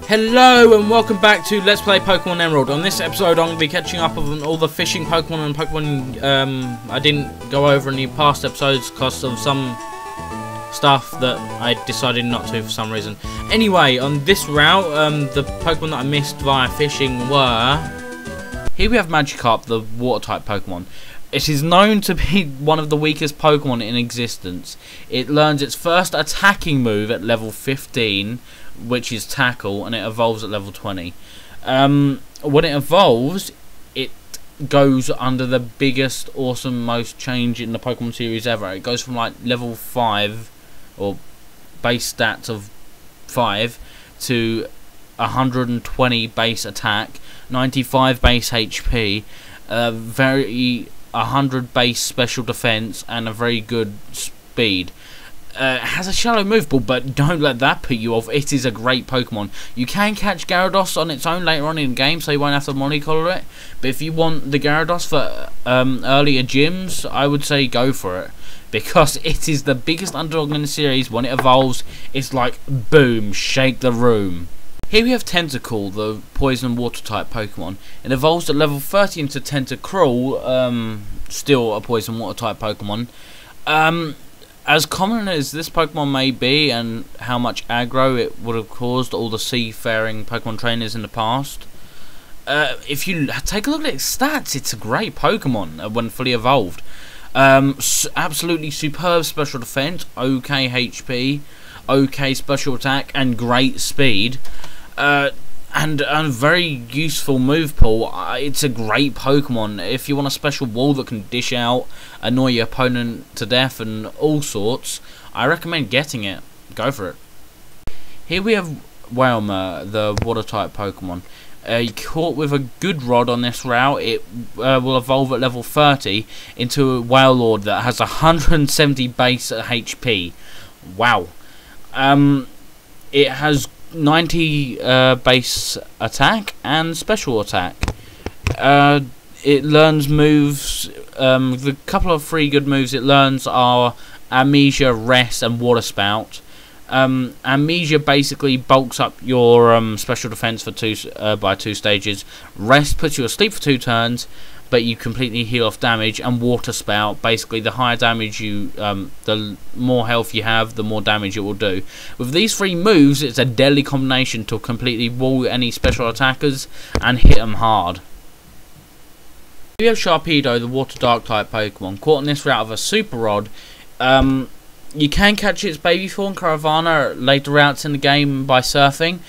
Hello and welcome back to Let's Play Pokemon Emerald. On this episode I'm going to be catching up on all the fishing Pokemon and Pokemon I didn't go over in the past episodes because of some stuff that I decided not to for some reason. Anyway, on this route, the Pokemon that I missed via fishing were... Here we have Magikarp, the Water-type Pokemon. It is known to be one of the weakest Pokemon in existence. It learns its first attacking move at level 15, which is Tackle, and it evolves at level 20. When it evolves, it goes under the biggest, awesome, most change in the Pokemon series ever. It goes from like level 5, or base stats of 5, to 120 base attack, 95 base HP, 100 base special defense, and a very good speed. It has a shallow move ball, but don't let that put you off. It is a great Pokemon. You can catch Gyarados on its own later on in the game, so you won't have to mollycoddle it. But if you want the Gyarados for earlier gyms, I would say go for it. Because it is the biggest underdog in the series. When it evolves, it's like, boom, shake the room. Here we have Tentacool, the poison water type Pokemon. It evolves at level 30 into Tentacruel, still a poison water type Pokemon. As common as this Pokemon may be, and how much aggro it would have caused all the seafaring Pokemon trainers in the past, if you take a look at its stats, it's a great Pokemon when fully evolved. Absolutely superb special defense, okay HP, okay special attack, and great speed. And a very useful move pool. It's a great Pokemon. If you want a special wall that can dish out, annoy your opponent to death and all sorts, I recommend getting it. Go for it. Here we have Wailmer, the water type Pokemon. Caught with a good rod on this route, it will evolve at level 30 into a Wailord that has 170 base HP. Wow. It has 90 base attack and special attack. It learns moves. The couple of free good moves it learns are Amnesia, Rest, and Water Spout. Amnesia basically bulks up your special defense for by 2 stages. Rest puts you asleep for 2 turns, but you completely heal off damage. And Water Spout, basically the higher damage you, the more health you have, the more damage it will do. With these 3 moves, it's a deadly combination to completely wall any special attackers and hit them hard. We have Sharpedo, the water dark type Pokemon, caught on this route of a Super Rod. You can catch its baby form, Caravana, at later routes in the game by surfing.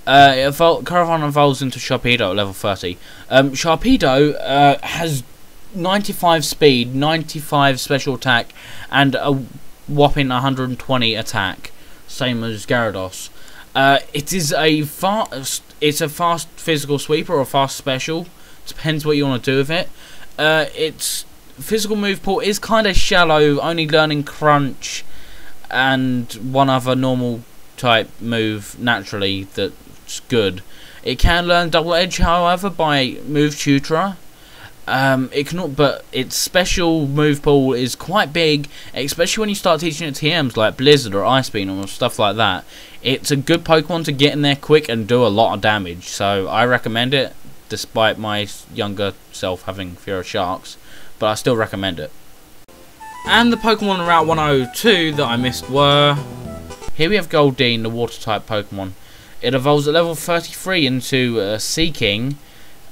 Caravana evolves into Sharpedo at level 30. Sharpedo has 95 speed, 95 special attack, and a whopping 120 attack, same as Gyarados. It's a fast physical sweeper or a fast special, depends what you want to do with it. Its physical move pool is kind of shallow, only learning Crunch and one other normal type move naturally that's good. It can learn Double Edge, however, by Move Tutorer. It cannot, but its special move pool is quite big, especially when you start teaching it TMs like Blizzard or Ice Beam or stuff like that. It's a good Pokemon to get in there quick and do a lot of damage, so I recommend it, despite my younger self having fear of sharks, but I still recommend it. And the Pokemon on Route 102 that I missed were... Here we have Goldeen, the water type Pokemon. It evolves at level 33 into Seeking.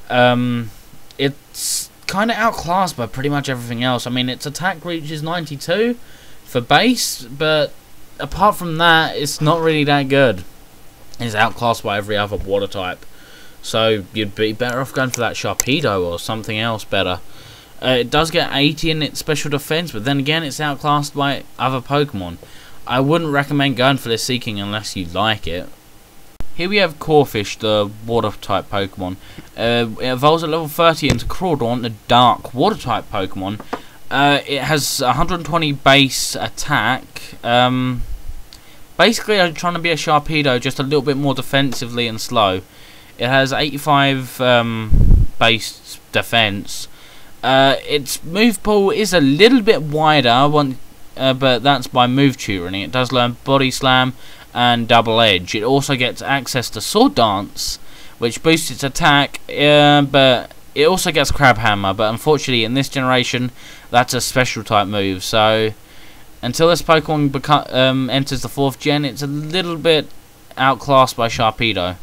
It's kind of outclassed by pretty much everything else. I mean, its attack reaches 92 for base, but apart from that, it's not really that good. It's outclassed by every other water type. So you'd be better off going for that Sharpedo or something else better. It does get 80 in its special defense, but then again, it's outclassed by other Pokemon. I wouldn't recommend going for this Seeking unless you like it. Here we have Corphish, the water-type Pokemon. It evolves at level 30 into Crawdaunt, the dark water-type Pokemon. It has 120 base attack. Basically, I'm trying to be a Sharpedo, just a little bit more defensively and slow. It has 85 base defense. Its move pool is a little bit wider, but that's by move tutoring. It does learn Body Slam and Double Edge. It also gets access to Sword Dance, which boosts its attack, but it also gets Crab Hammer. But unfortunately, in this generation, that's a special type move. So until this Pokemon enters the 4th gen, it's a little bit outclassed by Sharpedo.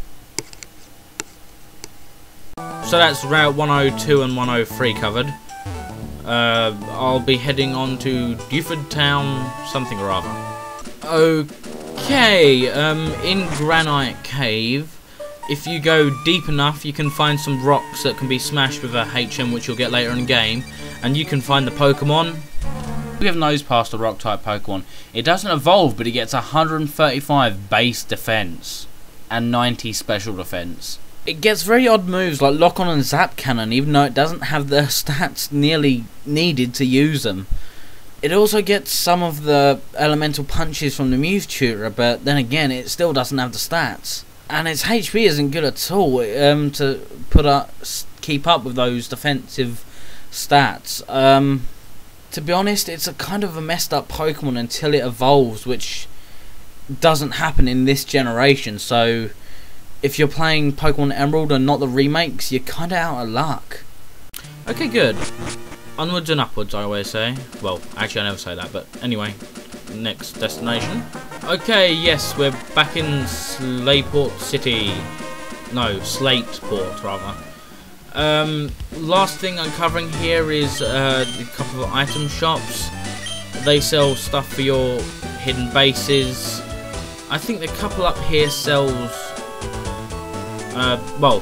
So that's Route 102 and 103 covered. I'll be heading on to Dewford Town something or other. Okay, in Granite Cave, if you go deep enough, you can find some rocks that can be smashed with a HM, which you'll get later in the game, and you can find the Pokemon. We have Nosepass, the rock-type Pokemon. It doesn't evolve, but it gets 135 base defense and 90 special defense. It gets very odd moves like Lock-On and Zap Cannon, even though it doesn't have the stats nearly needed to use them. It also gets some of the elemental punches from the Muse Tutor, but then again, it still doesn't have the stats. And its HP isn't good at all to keep up with those defensive stats. To be honest, it's a kind of a messed up Pokemon until it evolves, which doesn't happen in this generation. So if you're playing Pokemon Emerald and not the remakes, you're kind of out of luck. Okay, good. Onwards and upwards, I always say. Well, actually I never say that, but anyway, next destination. Okay, yes, we're back in Slateport City. No, Slateport, rather. Last thing I'm covering here is a couple of item shops. They sell stuff for your hidden bases. I think the couple up here sells... well...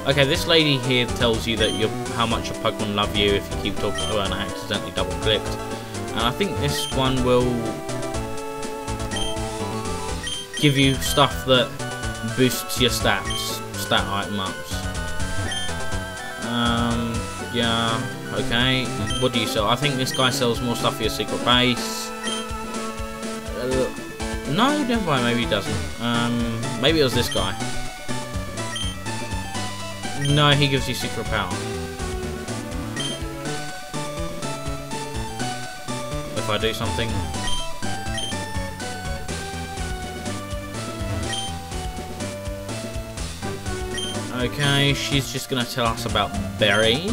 Okay, this lady here tells you that how much your Pokemon love you if you keep talking to her and I accidentally double-clicked. And I think this one will give you stuff that boosts your stat item ups. Yeah, okay. What do you sell? I think this guy sells more stuff for your secret base. No, never mind, maybe he doesn't. Maybe it was this guy. No, he gives you secret power. If I do something. Okay, she's just gonna tell us about berries.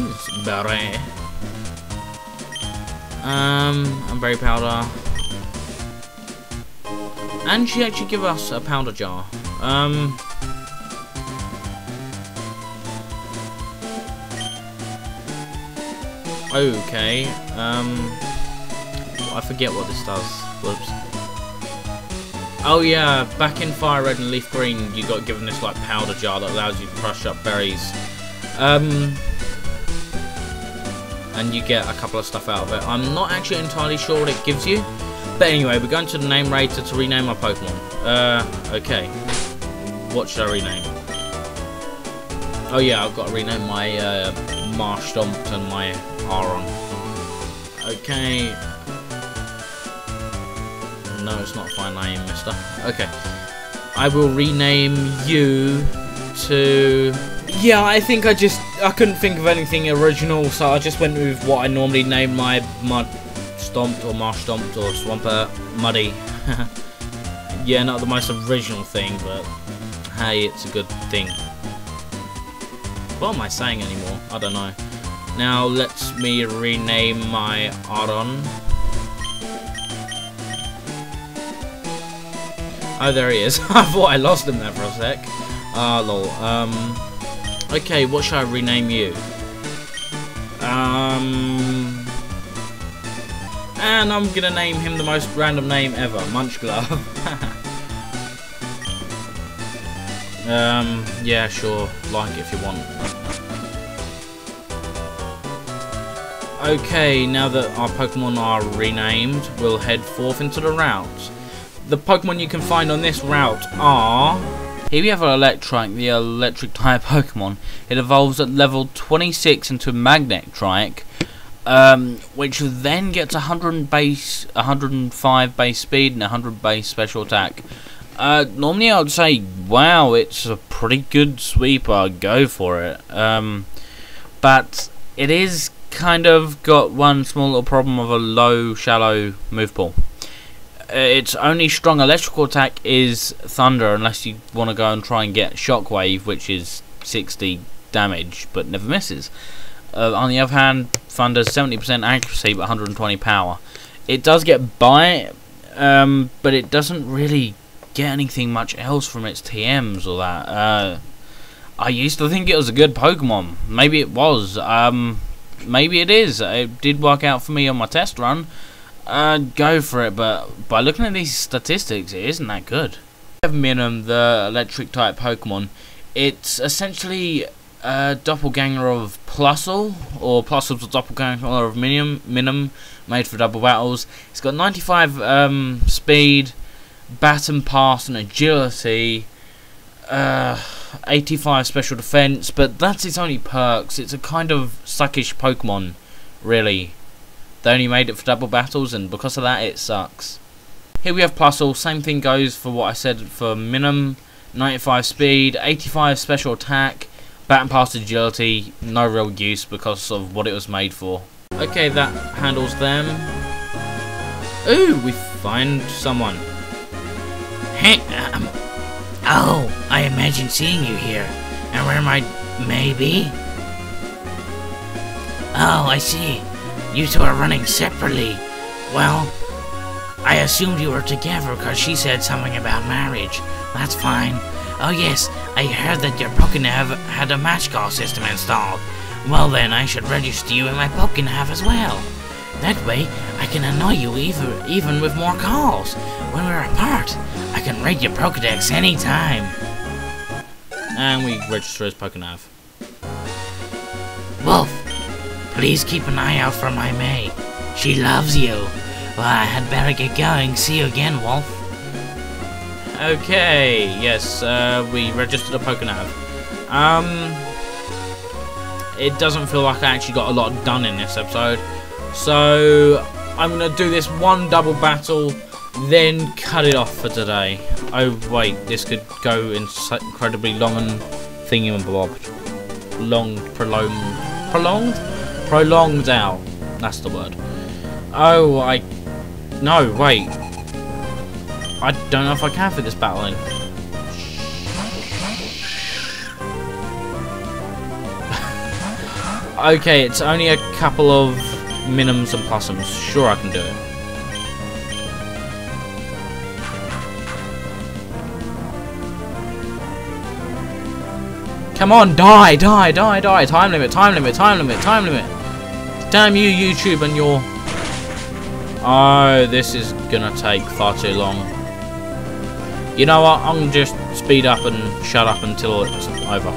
And berry powder. And she actually gave us a powder jar. Okay, I forget what this does. Whoops. Oh yeah, back in Fire Red and Leaf Green, you got given this like powder jar that allows you to crush up berries. And you get a couple of stuff out of it. I'm not actually entirely sure what it gives you. But anyway, we're going to the name rater to rename our Pokemon. Okay. What should I rename? Oh yeah, I've got to rename my Marshtomp and my Aron. Okay. No, it's not a fine name, mister. Okay. I will rename you to... Yeah, I think I couldn't think of anything original, so I just went with what I normally name my Mudstomped or Marshtomp or Swampert Muddy. Yeah, not the most original thing, but hey, it's a good thing. What am I saying anymore? I don't know. Now, let me rename my Aron. Oh, there he is. I thought I lost him there for a sec. Ah, lol. Okay, what should I rename you? And I'm gonna name him the most random name ever, Munchglove. Yeah, sure. Like it if you want. Okay, now that our Pokemon are renamed, we'll head forth into the route. The Pokemon you can find on this route are... Here we have our Electrike, the electric type Pokemon. It evolves at level 26 into Magnetrike, which then gets 105 base speed and 100 base special attack. Normally I would say, wow, it's a pretty good sweeper, go for it. But it is kind of got one small little problem of a low, shallow move pool. its only strong electrical attack is Thunder, unless you want to go and try and get Shockwave, which is 60 damage but never misses. On the other hand, Thunder's 70% accuracy but 120 power. It does get Bite, but it doesn't really get anything much else from its TMs or that. I used to think it was a good Pokemon. Maybe it was. Maybe it is. It did work out for me on my test run. Go for it, but by looking at these statistics, it isn't that good. We have Minun, the electric type Pokemon. It's essentially a doppelganger of Plusle, or Plusle's a doppelganger of Minun, made for double battles. It's got 95 speed, baton pass, and agility. 85 special defense, but that's its only perks. It's a kind of suckish Pokemon, really. They only made it for double battles, and because of that, it sucks. Here we have Plusle. Same thing goes for what I said for Minun. 95 speed, 85 special attack, baton pass, agility. No real use because of what it was made for. Okay, that handles them. Ooh, we find someone. Hey, oh, I imagine seeing you here. And where may be? Oh, I see. You two are running separately. Well, I assumed you were together because she said something about marriage. That's fine. Oh yes, I heard that your Pokénav had a match call system installed. Well then, I should register you in my Pokénav as well. That way, I can annoy you even with more calls. When we're apart, I can raid your Pokédex anytime. And we register as Pokénav. Wolf, please keep an eye out for my May. She loves you. Well, I had better get going. See you again, Wolf. Okay, yes, we registered a Pokénav. It doesn't feel like I actually got a lot done in this episode. So, I'm going to do this one double battle, then cut it off for today. Oh wait, this could go in incredibly long and thingamabob. Prolonged out. That's the word. Oh, no, wait. I don't know if I can fit this battle in. Okay, it's only a couple of Minums and Possums. Sure, I can do it. Come on, die! Time limit. Damn you, YouTube, and your... Oh, this is gonna take far too long. You know what? I'm gonna just speed up and shut up until it's over.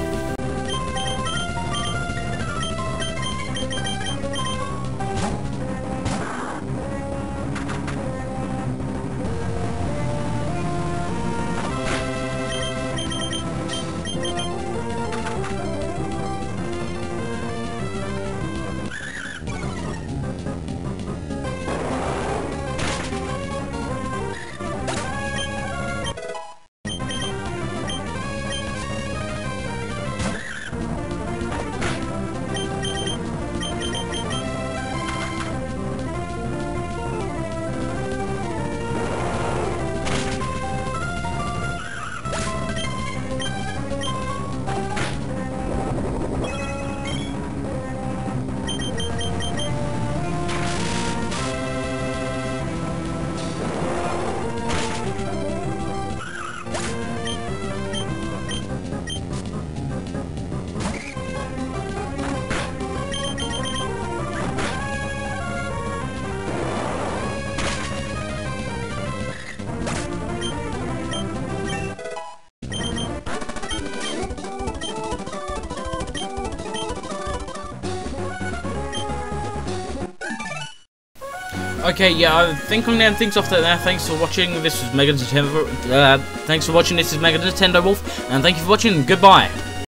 Okay, yeah, I think I'm gonna end things off there. Thanks for watching. This is Mega Nintendo. Thanks for watching. This is Mega Nintendo Wolf, and thank you for watching. Goodbye.